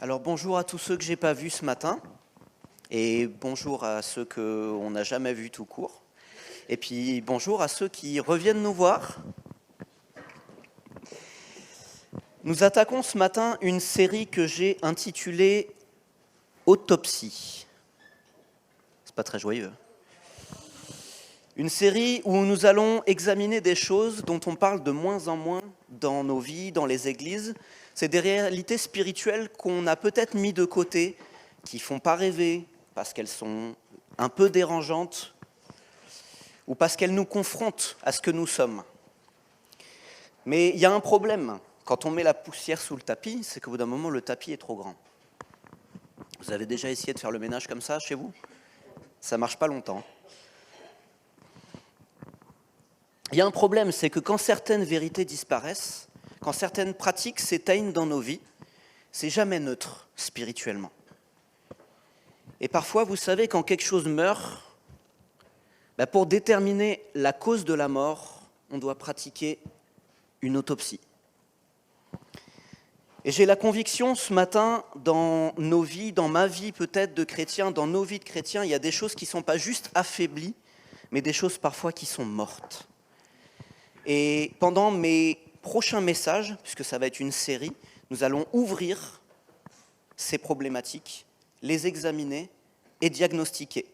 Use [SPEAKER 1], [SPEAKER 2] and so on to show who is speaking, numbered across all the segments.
[SPEAKER 1] Alors bonjour à tous ceux que j'ai pas vus ce matin et bonjour à ceux qu'on n'a jamais vus tout court. Et puis bonjour à ceux qui reviennent nous voir. Nous attaquons ce matin une série que j'ai intitulée Autopsie. C'est pas très joyeux. Une série où nous allons examiner des choses dont on parle de moins en moins dans nos vies, dans les églises. C'est des réalités spirituelles qu'on a peut-être mis de côté, qui ne font pas rêver, parce qu'elles sont un peu dérangeantes, ou parce qu'elles nous confrontent à ce que nous sommes. Mais il y a un problème, quand on met la poussière sous le tapis, c'est qu'au bout d'un moment, le tapis est trop grand. Vous avez déjà essayé de faire le ménage comme ça chez vous ? Ça ne marche pas longtemps. Il y a un problème, c'est que quand certaines vérités disparaissent, quand certaines pratiques s'éteignent dans nos vies, c'est jamais neutre spirituellement. Et parfois, vous savez, quand quelque chose meurt, pour déterminer la cause de la mort, on doit pratiquer une autopsie. Et j'ai la conviction ce matin, dans nos vies, dans ma vie peut-être de chrétien, dans nos vies de chrétiens, il y a des choses qui ne sont pas juste affaiblies, mais des choses parfois qui sont mortes. Et pendant mes prochains messages, puisque ça va être une série, nous allons ouvrir ces problématiques, les examiner et diagnostiquer.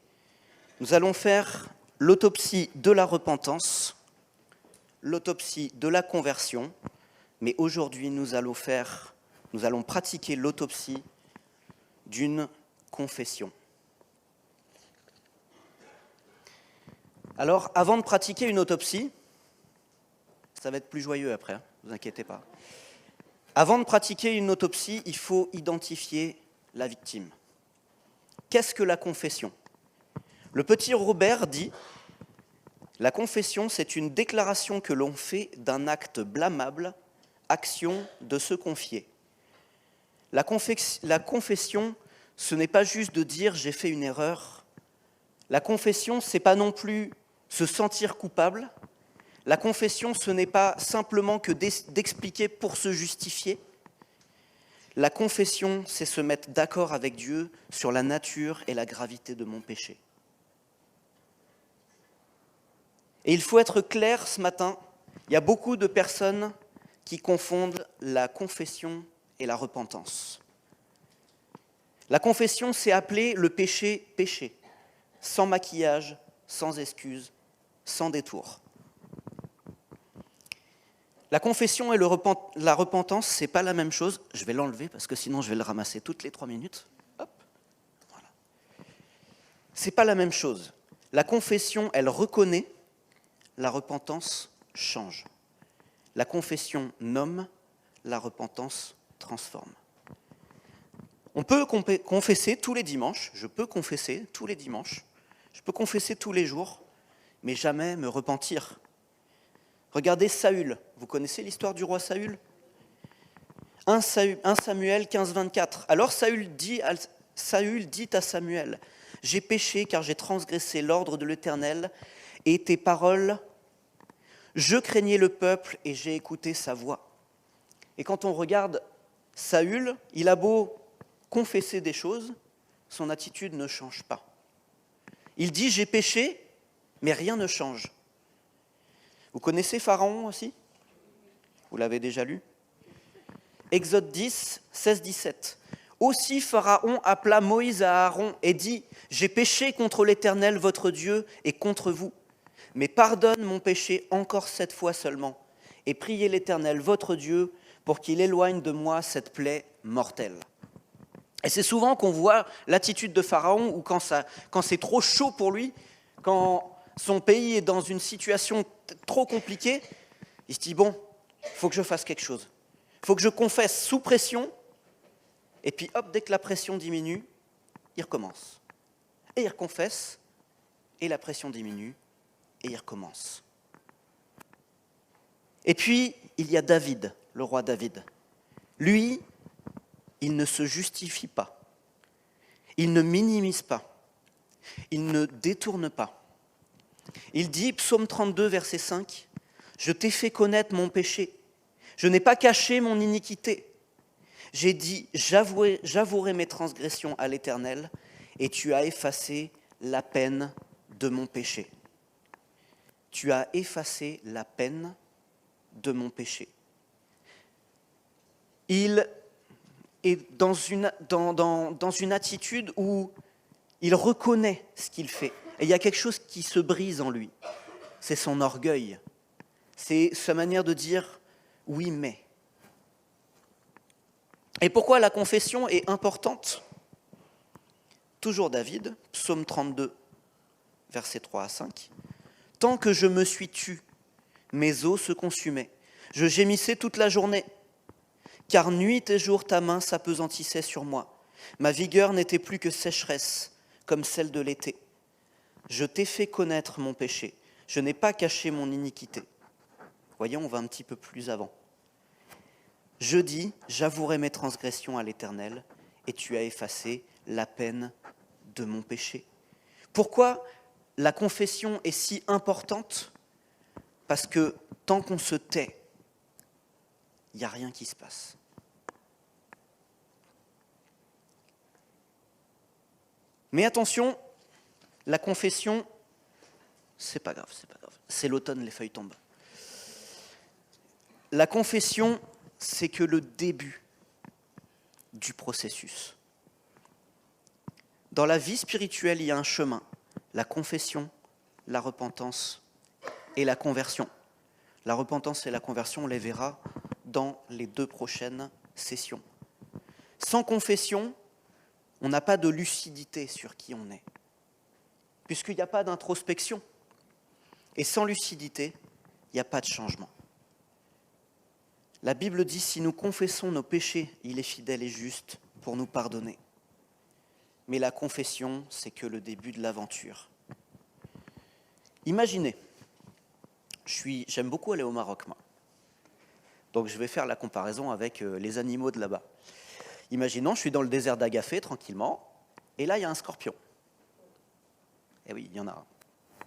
[SPEAKER 1] Nous allons faire l'autopsie de la repentance, l'autopsie de la conversion, mais aujourd'hui nous allons pratiquer l'autopsie d'une confession. Alors, avant de pratiquer une autopsie, ça va être plus joyeux après, ne vous inquiétez pas. Avant de pratiquer une autopsie, il faut identifier la victime. Qu'est-ce que la confession ? Le petit Robert dit « La confession, c'est une déclaration que l'on fait d'un acte blâmable, action de se confier. La confession, ce n'est pas juste de dire « j'ai fait une erreur ». La confession, ce n'est pas non plus se sentir coupable. La confession, ce n'est pas simplement que d'expliquer pour se justifier. La confession, c'est se mettre d'accord avec Dieu sur la nature et la gravité de mon péché. Et il faut être clair ce matin, il y a beaucoup de personnes qui confondent la confession et la repentance. La confession, c'est appeler le péché péché, sans maquillage, sans excuse, sans détour. La confession et la repentance, ce n'est pas la même chose. Je vais l'enlever parce que sinon je vais le ramasser toutes les 3 minutes. Hop, voilà. Ce n'est pas la même chose. La confession, elle reconnaît, la repentance change. La confession nomme, la repentance transforme. On peut confesser tous les dimanches, je peux confesser tous les dimanches, je peux confesser tous les jours, mais jamais me repentir. Regardez Saül, vous connaissez l'histoire du roi Saül ? 1 Samuel 15, 24. Alors Saül dit à Samuel, « J'ai péché car j'ai transgressé l'ordre de l'Éternel et tes paroles, je craignais le peuple et j'ai écouté sa voix. » Et quand on regarde Saül, il a beau confesser des choses, son attitude ne change pas. Il dit « J'ai péché », mais rien ne change. Vous connaissez Pharaon aussi ? Vous l'avez déjà lu ? Exode 10, 16, 17. Aussi Pharaon appela Moïse à Aaron et dit « J'ai péché contre l'Éternel votre Dieu et contre vous. Mais pardonne mon péché encore 7 fois seulement et priez l'Éternel votre Dieu pour qu'il éloigne de moi cette plaie mortelle. » Et c'est souvent qu'on voit l'attitude de Pharaon ou quand c'est trop chaud pour lui, quand son pays est dans une situation trop compliquée, il se dit, bon, il faut que je fasse quelque chose. Il faut que je confesse sous pression, et puis hop, dès que la pression diminue, il recommence. Et il reconfesse, et la pression diminue, et il recommence. Et puis, il y a David, le roi David. Lui, il ne se justifie pas. Il ne minimise pas. Il ne détourne pas. Il dit, psaume 32, verset 5, « Je t'ai fait connaître mon péché. Je n'ai pas caché mon iniquité. J'ai dit, j'avouerai mes transgressions à l'Éternel, et tu as effacé la peine de mon péché. Tu as effacé la peine de mon péché. Il est dans une attitude où il reconnaît ce qu'il fait. Et il y a quelque chose qui se brise en lui. C'est son orgueil. C'est sa manière de dire « oui, mais ». Et pourquoi la confession est importante ? Toujours David, psaume 32, versets 3 à 5. « Tant que je me suis tu, mes os se consumaient. Je gémissais toute la journée. Car nuit et jour ta main s'apesantissait sur moi. Ma vigueur n'était plus que sécheresse, comme celle de l'été. Je t'ai fait connaître mon péché. Je n'ai pas caché mon iniquité. » Voyons, on va un petit peu plus avant. Je dis, j'avouerai mes transgressions à l'Éternel, et tu as effacé la peine de mon péché. Pourquoi la confession est si importante ? Parce que tant qu'on se tait, il n'y a rien qui se passe. Mais attention, la confession, c'est pas grave. C'est l'automne, les feuilles tombent. La confession, c'est que le début du processus. Dans la vie spirituelle, il y a un chemin, la confession, la repentance et la conversion. La repentance et la conversion, on les verra dans les 2 prochaines sessions. Sans confession, on n'a pas de lucidité sur qui on est, puisqu'il n'y a pas d'introspection. Et sans lucidité, il n'y a pas de changement. La Bible dit, si nous confessons nos péchés, il est fidèle et juste pour nous pardonner. Mais la confession, c'est que le début de l'aventure. Imaginez, j'aime beaucoup aller au Maroc, moi. Donc je vais faire la comparaison avec les animaux de là-bas. Imaginons, je suis dans le désert d'Agafé, tranquillement, et là, il y a un scorpion. Eh oui, il y en a un.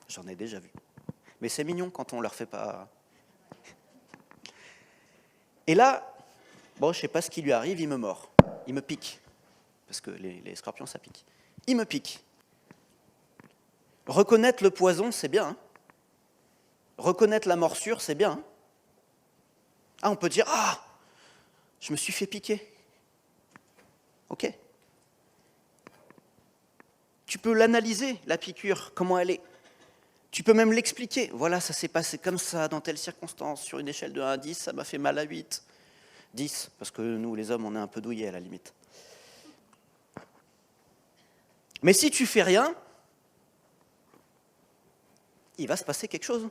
[SPEAKER 1] J'en ai déjà vu. Mais c'est mignon quand on ne leur fait pas... Et là, bon, je ne sais pas ce qui lui arrive, il me mord. Il me pique. Parce que les scorpions, ça pique. Il me pique. Reconnaître le poison, c'est bien. Hein. Reconnaître la morsure, c'est bien. Hein. Ah, on peut dire, ah, je me suis fait piquer. Ok. Tu peux l'analyser, la piqûre, comment elle est. Tu peux même l'expliquer. Voilà, ça s'est passé comme ça, dans telle circonstance. Sur une échelle de 1 à 10, ça m'a fait mal à 8. 10, parce que nous, les hommes, on est un peu douillés à la limite. Mais si tu fais rien, il va se passer quelque chose.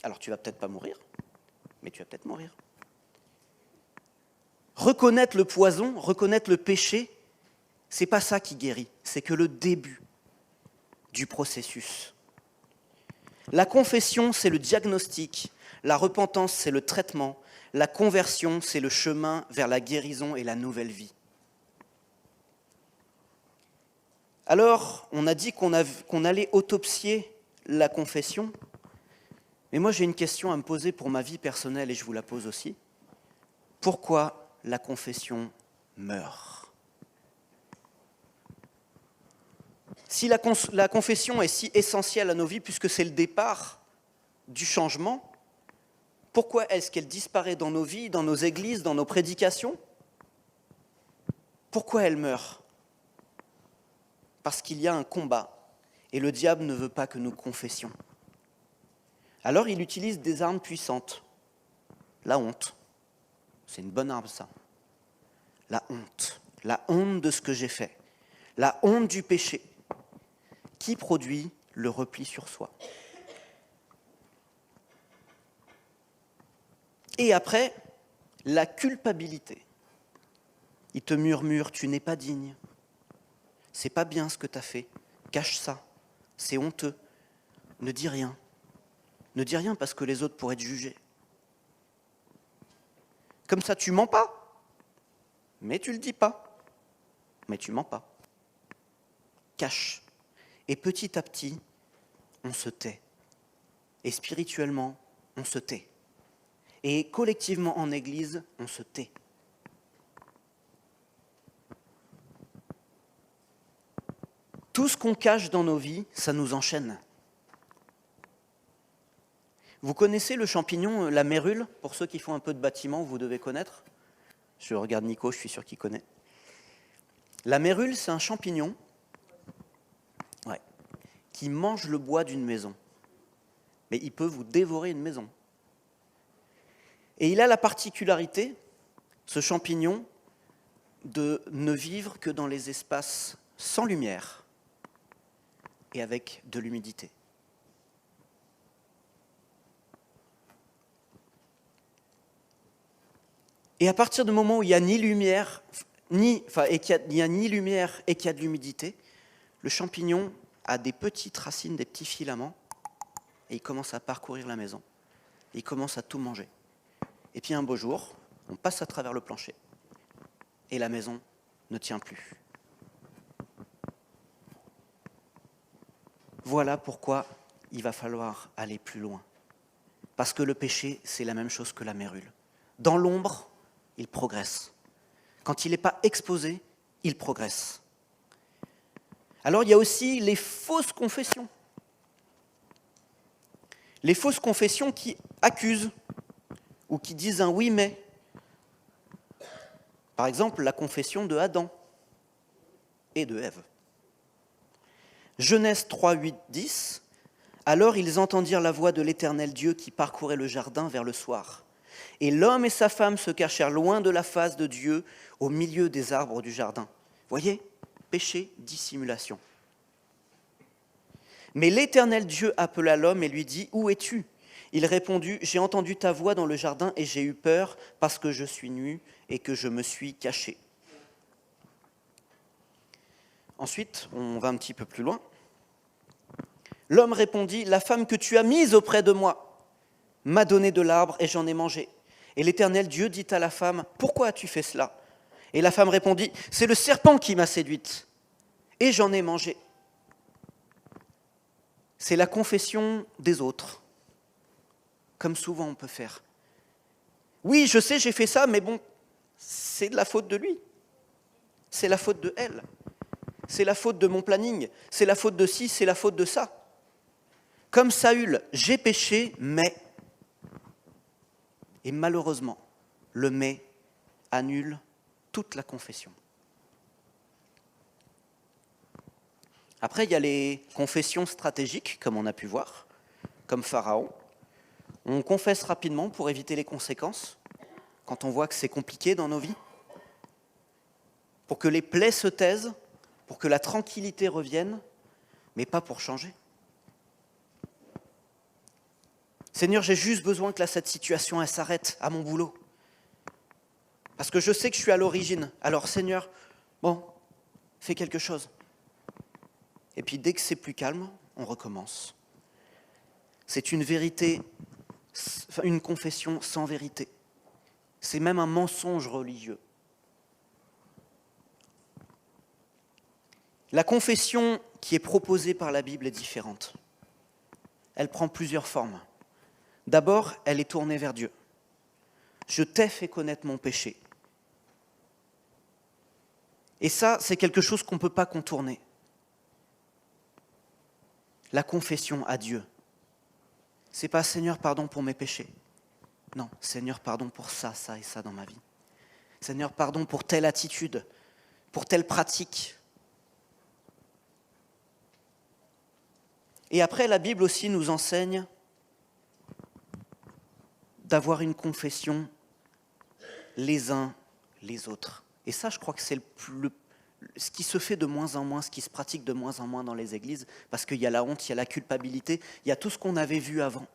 [SPEAKER 1] Alors tu vas peut-être pas mourir, mais tu vas peut-être mourir. Reconnaître le poison, reconnaître le péché, c'est pas ça qui guérit, c'est que le début du processus. La confession, c'est le diagnostic, la repentance, c'est le traitement, la conversion, c'est le chemin vers la guérison et la nouvelle vie. Alors, on a dit qu'on allait autopsier la confession, mais moi j'ai une question à me poser pour ma vie personnelle et je vous la pose aussi. Pourquoi la confession meurt ? Si la confession est si essentielle à nos vies, puisque c'est le départ du changement, pourquoi est-ce qu'elle disparaît dans nos vies, dans nos églises, dans nos prédications ? Pourquoi elle meurt ? Parce qu'il y a un combat, et le diable ne veut pas que nous confessions. Alors il utilise des armes puissantes. La honte. C'est une bonne arme, ça. La honte de ce que j'ai fait. La honte du péché. Qui produit le repli sur soi. Et après, la culpabilité. Il te murmure, tu n'es pas digne. C'est pas bien ce que tu as fait. Cache ça. C'est honteux. Ne dis rien. Ne dis rien parce que les autres pourraient te juger. Comme ça, tu mens pas. Mais tu le dis pas. Mais tu mens pas. Cache. Et petit à petit, on se tait. Et spirituellement, on se tait. Et collectivement en Église, on se tait. Tout ce qu'on cache dans nos vies, ça nous enchaîne. Vous connaissez le champignon, la mérule? Pour ceux qui font un peu de bâtiment, vous devez connaître. Je regarde Nico, je suis sûr qu'il connaît. La mérule, c'est un champignon qui mange le bois d'une maison. Mais il peut vous dévorer une maison. Et il a la particularité, ce champignon, de ne vivre que dans les espaces sans lumière et avec de l'humidité. Et à partir du moment où il n'y a ni lumière, et qu'il y a ni lumière et qu'il y a de l'humidité, le champignon a des petites racines, des petits filaments, et il commence à parcourir la maison. Et il commence à tout manger. Et puis un beau jour, on passe à travers le plancher, et la maison ne tient plus. Voilà pourquoi il va falloir aller plus loin. Parce que le péché, c'est la même chose que la mérule. Dans l'ombre, il progresse. Quand il n'est pas exposé, il progresse. Alors il y a aussi les fausses confessions. Les fausses confessions qui accusent ou qui disent un oui mais. Par exemple, la confession de Adam et de Ève. Genèse 3, 8, 10. Alors ils entendirent la voix de l'Éternel Dieu qui parcourait le jardin vers le soir. Et l'homme et sa femme se cachèrent loin de la face de Dieu, au milieu des arbres du jardin. Voyez, péché, dissimulation. Mais l'Éternel Dieu appela l'homme et lui dit, « Où es-tu » Il répondit, « J'ai entendu ta voix dans le jardin et j'ai eu peur parce que je suis nu et que je me suis caché. » Ensuite, on va un petit peu plus loin. L'homme répondit, « La femme que tu as mise auprès de moi m'a donné de l'arbre et j'en ai mangé. » Et l'Éternel Dieu dit à la femme, « Pourquoi as-tu fait cela ?» Et la femme répondit, « C'est le serpent qui m'a séduite et j'en ai mangé. » C'est la confession des autres, comme souvent on peut faire. Oui, je sais, j'ai fait ça, mais bon, c'est de la faute de lui. C'est la faute de elle. C'est la faute de mon planning. C'est la faute de ci, c'est la faute de ça. Comme Saül, j'ai péché, mais... Et malheureusement, le mais annule toute la confession. Après, il y a les confessions stratégiques, comme on a pu voir, comme Pharaon. On confesse rapidement pour éviter les conséquences, quand on voit que c'est compliqué dans nos vies, pour que les plaies se taisent, pour que la tranquillité revienne, mais pas pour changer. Seigneur, j'ai juste besoin que cette situation elle s'arrête à mon boulot. Parce que je sais que je suis à l'origine. Alors Seigneur, bon, fais quelque chose. Et puis dès que c'est plus calme, on recommence. C'est une vérité, une confession sans vérité. C'est même un mensonge religieux. La confession qui est proposée par la Bible est différente. Elle prend plusieurs formes. D'abord, elle est tournée vers Dieu. Je t'ai fait connaître mon péché. Et ça, c'est quelque chose qu'on ne peut pas contourner. La confession à Dieu. C'est pas Seigneur, pardon pour mes péchés. Non, Seigneur, pardon pour ça, ça et ça dans ma vie. Seigneur, pardon pour telle attitude, pour telle pratique. Et après, la Bible aussi nous enseigne d'avoir une confession les uns les autres. Et ça, je crois que c'est ce qui se fait de moins en moins, ce qui se pratique de moins en moins dans les églises, parce qu'il y a la honte, il y a la culpabilité, il y a tout ce qu'on avait vu avant.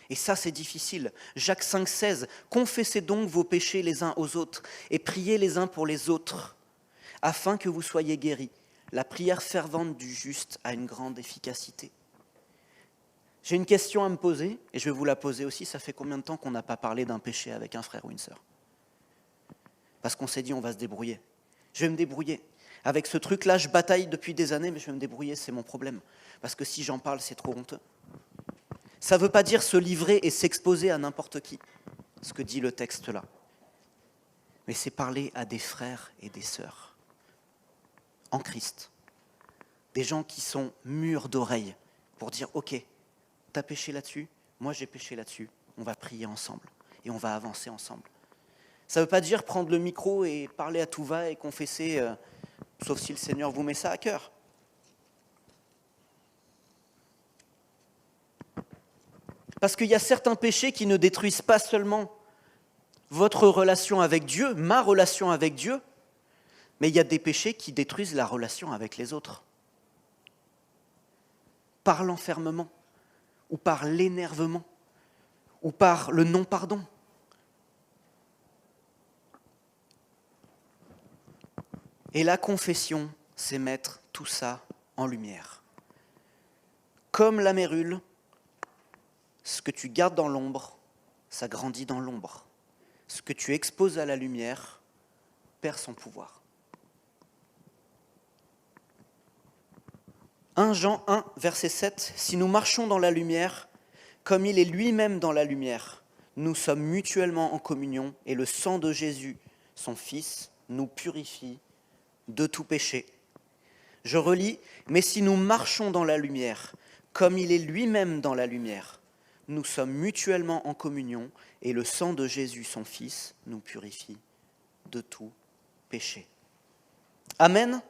[SPEAKER 1] Et ça, c'est difficile. Jacques 5, 16, « Confessez donc vos péchés les uns aux autres et priez les uns pour les autres, afin que vous soyez guéris. La prière fervente du juste a une grande efficacité. » J'ai une question à me poser, et je vais vous la poser aussi. Ça fait combien de temps qu'on n'a pas parlé d'un péché avec un frère ou une sœur? Parce qu'on s'est dit, on va se débrouiller. Je vais me débrouiller. Avec ce truc-là, je bataille depuis des années, mais je vais me débrouiller, c'est mon problème. Parce que si j'en parle, c'est trop honteux. Ça ne veut pas dire se livrer et s'exposer à n'importe qui, ce que dit le texte là. Mais c'est parler à des frères et des sœurs, en Christ, Des gens qui sont mûrs d'oreilles pour dire « Ok, t'as péché là-dessus, moi j'ai péché là-dessus, on va prier ensemble et on va avancer ensemble. » Ça ne veut pas dire prendre le micro et parler à tout va et confesser, sauf si le Seigneur vous met ça à cœur. Parce qu'il y a certains péchés qui ne détruisent pas seulement votre relation avec Dieu, ma relation avec Dieu, mais il y a des péchés qui détruisent la relation avec les autres. Par l'enfermement, ou par l'énervement, ou par le non-pardon. Et la confession, c'est mettre tout ça en lumière. Comme la mérule, ce que tu gardes dans l'ombre, ça grandit dans l'ombre. Ce que tu exposes à la lumière perd son pouvoir. 1 Jean 1, verset 7, « Si nous marchons dans la lumière, comme il est lui-même dans la lumière, nous sommes mutuellement en communion et le sang de Jésus, son Fils, nous purifie de tout péché. » Je relis, « Mais si nous marchons dans la lumière, comme il est lui-même dans la lumière, nous sommes mutuellement en communion et le sang de Jésus, son Fils, nous purifie de tout péché. » Amen.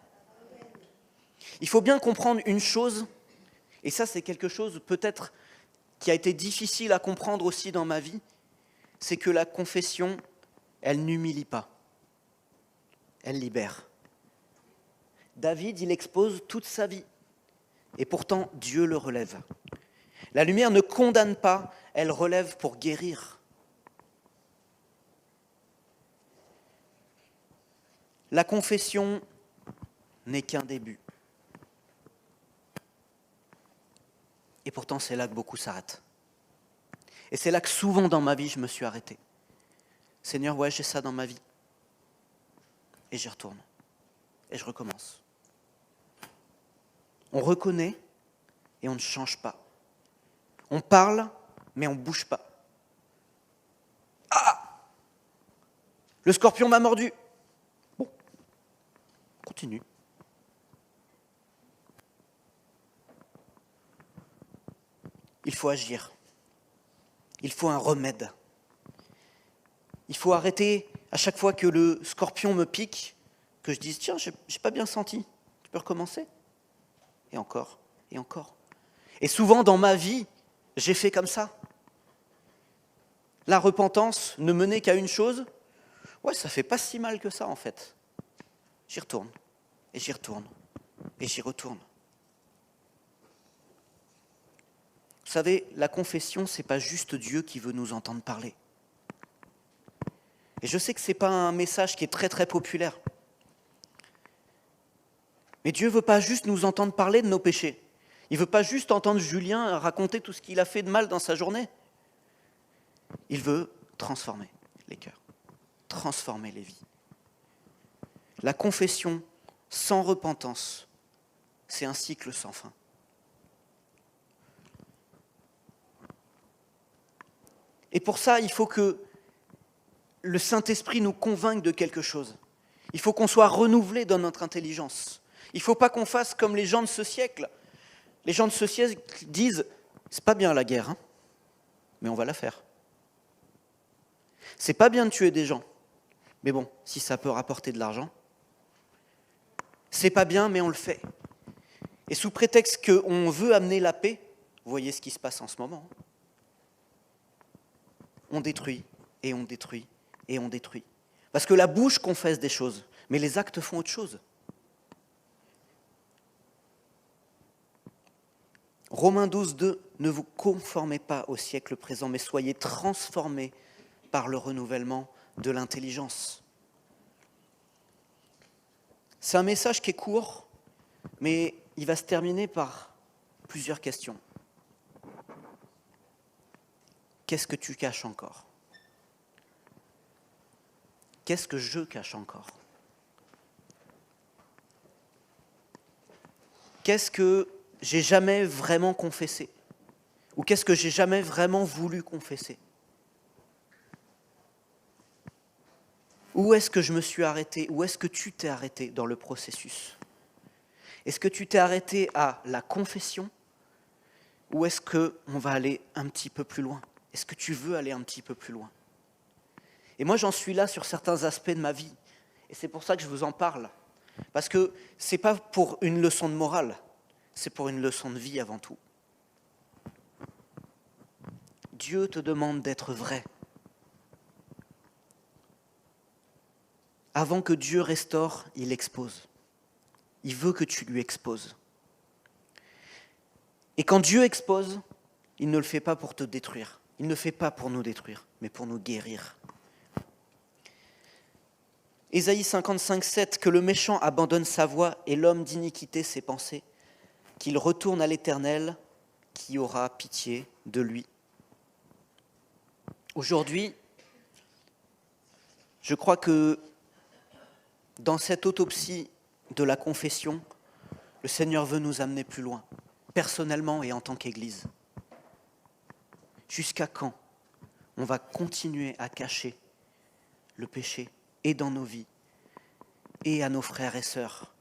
[SPEAKER 1] Il faut bien comprendre une chose, et ça c'est quelque chose peut-être qui a été difficile à comprendre aussi dans ma vie, c'est que la confession, elle n'humilie pas, elle libère. David, il expose toute sa vie, et pourtant Dieu le relève. La lumière ne condamne pas, elle relève pour guérir. La confession n'est qu'un début. Et pourtant, c'est là que beaucoup s'arrêtent. Et c'est là que souvent dans ma vie, je me suis arrêté. Seigneur, ouais, j'ai ça dans ma vie. Et j'y retourne. Et je recommence. On reconnaît et on ne change pas. On parle, mais on ne bouge pas. Ah! Le scorpion m'a mordu. Bon, continue. Il faut agir. Il faut un remède. Il faut arrêter, à chaque fois que le scorpion me pique, que je dise « Tiens, j'ai pas bien senti, tu peux recommencer ?» Et encore, et encore. Et souvent dans ma vie, j'ai fait comme ça. La repentance ne menait qu'à une chose. Ouais, ça fait pas si mal que ça en fait. J'y retourne, et j'y retourne, et j'y retourne. Vous savez, la confession, c'est pas juste Dieu qui veut nous entendre parler. Et je sais que c'est pas un message qui est très très populaire. Mais Dieu veut pas juste nous entendre parler de nos péchés. Il veut pas juste entendre Julien raconter tout ce qu'il a fait de mal dans sa journée. Il veut transformer les cœurs, transformer les vies. La confession sans repentance, c'est un cycle sans fin. Et pour ça, il faut que le Saint-Esprit nous convainque de quelque chose. Il faut qu'on soit renouvelé dans notre intelligence. Il ne faut pas qu'on fasse comme les gens de ce siècle. Les gens de ce siècle disent « c'est pas bien la guerre, hein, mais on va la faire. C'est pas bien de tuer des gens, mais bon, si ça peut rapporter de l'argent. C'est pas bien, mais on le fait. » Et sous prétexte qu'on veut amener la paix, vous voyez ce qui se passe en ce moment. On détruit, et on détruit, et on détruit. Parce que la bouche confesse des choses, mais les actes font autre chose. Romains 12, 2, « Ne vous conformez pas au siècle présent, mais soyez transformés par le renouvellement de l'intelligence. » C'est un message qui est court, mais il va se terminer par plusieurs questions. Qu'est-ce que tu caches encore ? Qu'est-ce que je cache encore ? Qu'est-ce que j'ai jamais vraiment confessé ? Ou qu'est-ce que j'ai jamais vraiment voulu confesser ? Où est-ce que je me suis arrêté ? Où est-ce que tu t'es arrêté dans le processus ? Est-ce que tu t'es arrêté à la confession ou est-ce qu'on va aller un petit peu plus loin? Est-ce que tu veux aller un petit peu plus loin? Et moi, j'en suis là sur certains aspects de ma vie. Et c'est pour ça que je vous en parle. Parce que ce n'est pas pour une leçon de morale, c'est pour une leçon de vie avant tout. Dieu te demande d'être vrai. Avant que Dieu restaure, il expose. Il veut que tu lui exposes. Et quand Dieu expose, il ne le fait pas pour te détruire. Il ne le fait pas pour nous détruire, mais pour nous guérir. Ésaïe 55, 7, que le méchant abandonne sa voie et l'homme d'iniquité ses pensées, qu'il retourne à l'Éternel, qui aura pitié de lui. Aujourd'hui, je crois que dans cette autopsie de la confession, le Seigneur veut nous amener plus loin, personnellement et en tant qu'Église. Jusqu'à quand on va continuer à cacher le péché et dans nos vies et à nos frères et sœurs,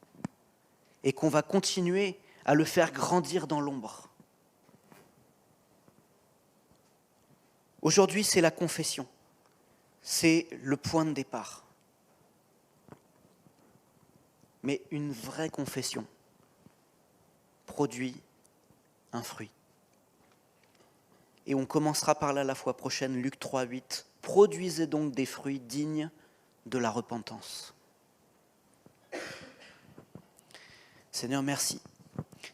[SPEAKER 1] et qu'on va continuer à le faire grandir dans l'ombre? Aujourd'hui, c'est la confession, c'est le point de départ. Mais une vraie confession produit un fruit. Et on commencera par là la fois prochaine, Luc 3, 8. Produisez donc des fruits dignes de la repentance. Seigneur, merci.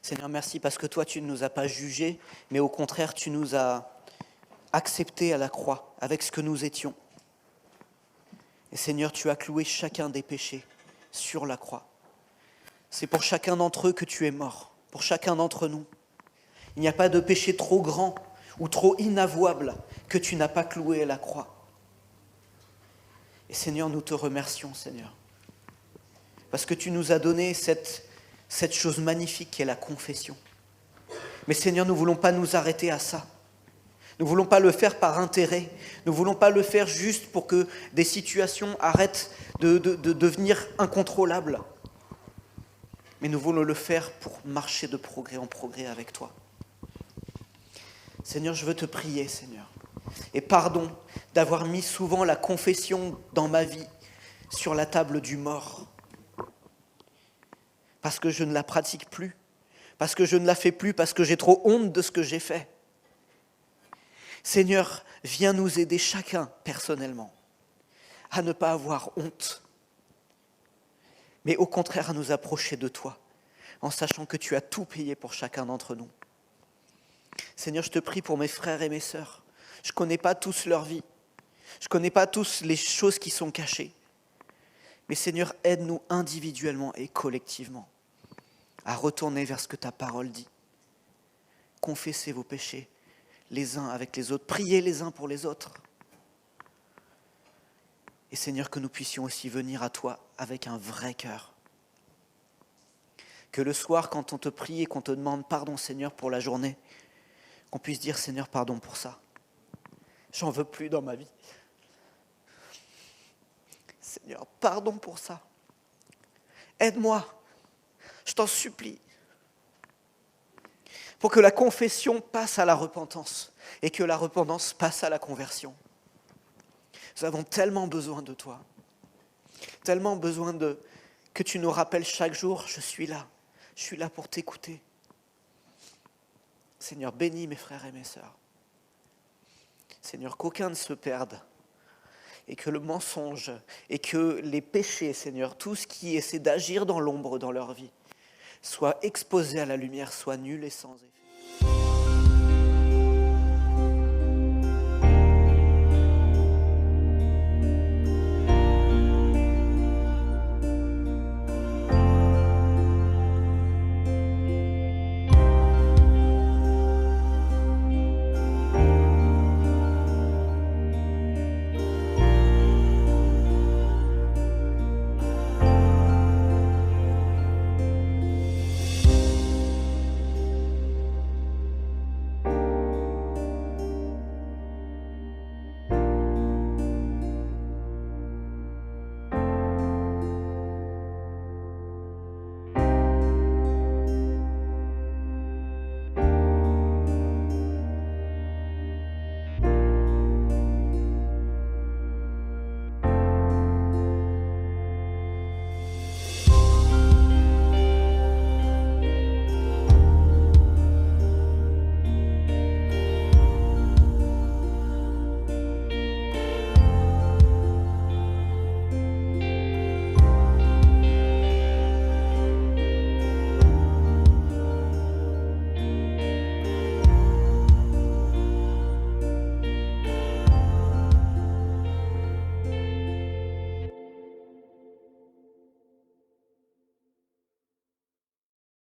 [SPEAKER 1] Seigneur, merci parce que toi, tu ne nous as pas jugés, mais au contraire, tu nous as acceptés à la croix avec ce que nous étions. Et Seigneur, tu as cloué chacun des péchés sur la croix. C'est pour chacun d'entre eux que tu es mort, pour chacun d'entre nous. Il n'y a pas de péché trop grand ou trop inavouable que tu n'as pas cloué à la croix. Et Seigneur, nous te remercions, Seigneur, parce que tu nous as donné cette chose magnifique qu'est la confession. Mais Seigneur, nous ne voulons pas nous arrêter à ça. Nous ne voulons pas le faire par intérêt. Nous ne voulons pas le faire juste pour que des situations arrêtent de devenir incontrôlables. Mais nous voulons le faire pour marcher de progrès en progrès avec toi. Seigneur, je veux te prier, Seigneur. Et pardon d'avoir mis souvent la confession dans ma vie sur la table du mort. Parce que je ne la pratique plus. Parce que je ne la fais plus. Parce que j'ai trop honte de ce que j'ai fait. Seigneur, viens nous aider chacun personnellement à ne pas avoir honte, mais au contraire à nous approcher de toi, en sachant que tu as tout payé pour chacun d'entre nous. Seigneur, je te prie pour mes frères et mes sœurs. Je ne connais pas tous leur vie. Je ne connais pas tous les choses qui sont cachées. Mais Seigneur, aide-nous individuellement et collectivement à retourner vers ce que ta parole dit. Confessez vos péchés les uns avec les autres. Priez les uns pour les autres. Et Seigneur, que nous puissions aussi venir à toi avec un vrai cœur. Que le soir, quand on te prie et qu'on te demande pardon, Seigneur, pour la journée, qu'on puisse dire, Seigneur, pardon pour ça. J'en veux plus dans ma vie. Seigneur, pardon pour ça. Aide-moi, je t'en supplie. Pour que la confession passe à la repentance et que la repentance passe à la conversion. Nous avons tellement besoin de toi, tellement besoin que tu nous rappelles chaque jour, je suis là pour t'écouter. Seigneur, bénis mes frères et mes sœurs. Seigneur, qu'aucun ne se perde et que le mensonge et que les péchés, Seigneur, tout ce qui essaie d'agir dans l'ombre dans leur vie, soit exposé à la lumière, soit nul et sans effet.